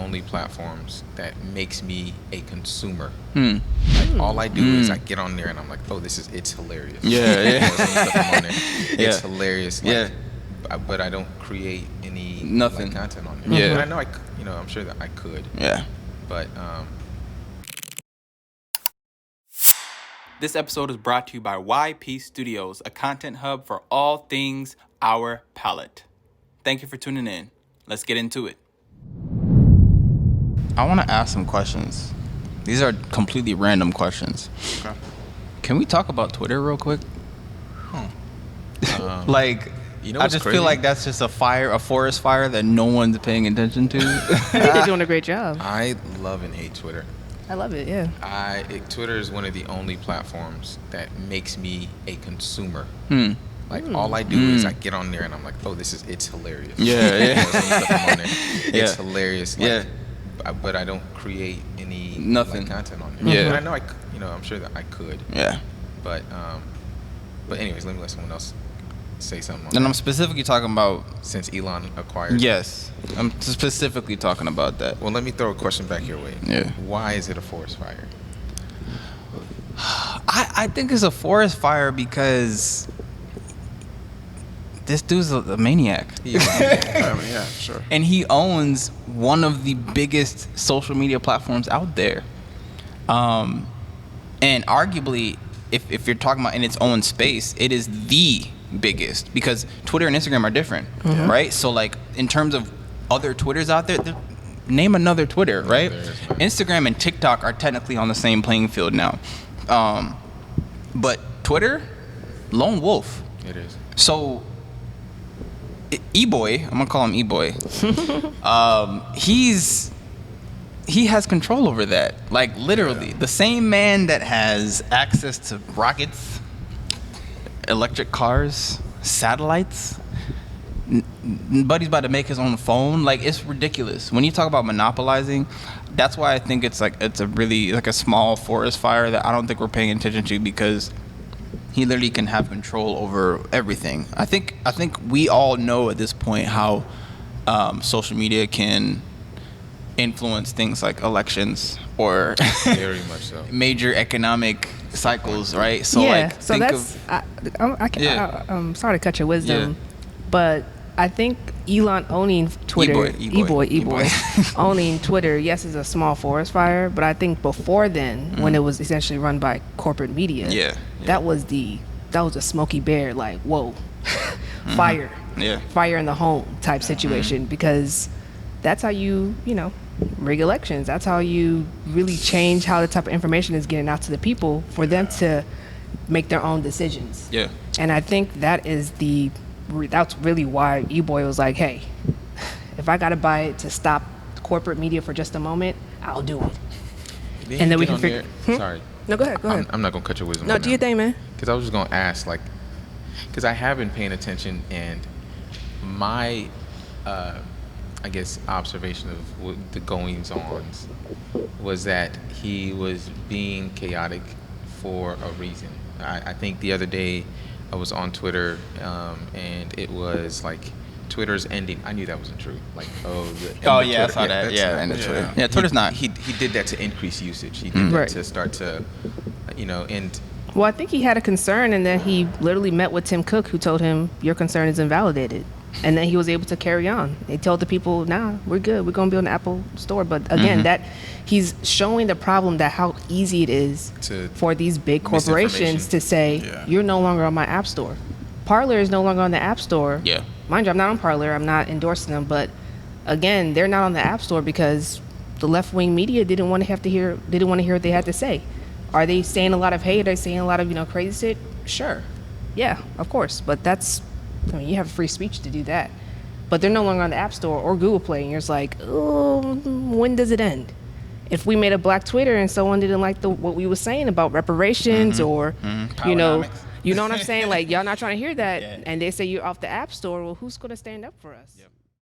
only platforms that makes me a consumer. Hmm. Like all I do is I get on there and I'm like, oh, it's hilarious. Yeah, yeah. You know, some stuff I'm on there, it's Yeah. hilarious. Like, Yeah. but I don't create any Nothing. like, content on there. Yeah. But I know I'm sure that I could. Yeah. But This episode is brought to you by YP Studios, a content hub for all things Our Palette. Thank you for tuning in. Let's get into it. I want to ask some questions. These are completely random questions. Okay. Can we talk about Twitter real quick? Like, you know I what's just crazy? feel like that's just a forest fire that no one's paying attention to. I think they're doing a great job. I love and hate Twitter. I love it, yeah. Twitter is one of the only platforms that makes me a consumer. Like all I do is I get on there and I'm like, oh, it's hilarious. Yeah, yeah. You know, some stuff I'm on there, Yeah. it's hilarious. Like, Yeah. But I don't create any Nothing. like, content on there. Yeah. But I know I'm sure that I could. Yeah. But anyways, let me let someone else say something. On And that. I'm specifically talking about, Since Elon acquired. yes, I'm specifically talking about that. Well, let me throw a question back your way. Yeah. Why is it a forest fire? I think it's a forest fire because this dude's a maniac. Yeah, sure. And he owns one of the biggest social media platforms out there. And arguably, if you're talking about in its own space, it is the biggest, because Twitter and Instagram are different, right? So like in terms of other Twitters out there, name another Twitter, right? Instagram and TikTok are technically on the same playing field now. But Twitter, lone wolf. It is. So E-Boy, I'm gonna call him E-Boy. He has control over that. Like literally, the same man that has access to rockets, electric cars, satellites. Buddy's about to make his own phone. Like, it's ridiculous. When you talk about monopolizing, that's why I think it's a really like a small forest fire that I don't think we're paying attention to, because he literally can have control over everything. I think we all know at this point how social media can influence things like elections or Very much so. major economic cycles, right? So yeah, like, so think that's, Yeah. I'm sorry to cut your wisdom, Yeah. but I think Elon owning Twitter, E-Boy. owning Twitter, yes, is a small forest fire, but I think before then, when it was essentially run by corporate media, Yeah. that was a smoky bear, like, whoa, fire, Yeah. fire in the home type situation, because that's how you rig elections. That's how you really change how the type of information is getting out to the people for them to make their own decisions. Yeah. And I think that's really why E-Boy was like, hey, if I gotta buy it to stop corporate media for just a moment, I'll do it. And then we can figure. Sorry. No, go ahead. I'm not gonna cut your wisdom. No, do your thing, man. Because I was just gonna ask, like, because I have been paying attention, and my, I guess, observation of what the goings-ons was that he was being chaotic for a reason. I think the other day I was on Twitter, and it was like, Twitter's ending. I knew that wasn't true. Like, Oh yeah, I saw that. Yeah, and Twitter. Yeah, Twitter's not. He did that to increase usage. He did that Right. to start to, and Well, I think he had a concern, and then he literally met with Tim Cook, who told him, your concern is invalidated. And then he was able to carry on. He told the people, nah, we're good. We're going to be on the Apple store. But again, that he's showing the problem that how easy it is for these big corporations to say, you're no longer on my App Store. Parler is no longer on the App Store. Yeah. Mind you, I'm not on Parler. I'm not endorsing them. But again, they're not on the App Store because the left-wing media didn't want to hear what they had to say. Are they saying a lot of hate? Are they saying a lot of, crazy shit? Sure. Yeah, of course. But you have free speech to do that. But they're no longer on the App Store or Google Play. And you're just like, oh, when does it end? If we made a black Twitter and someone didn't like what we were saying about reparations or, you know what I'm saying? Like, y'all not trying to hear that. And they say you're off the App Store. Well, who's going to stand up for us? Yep.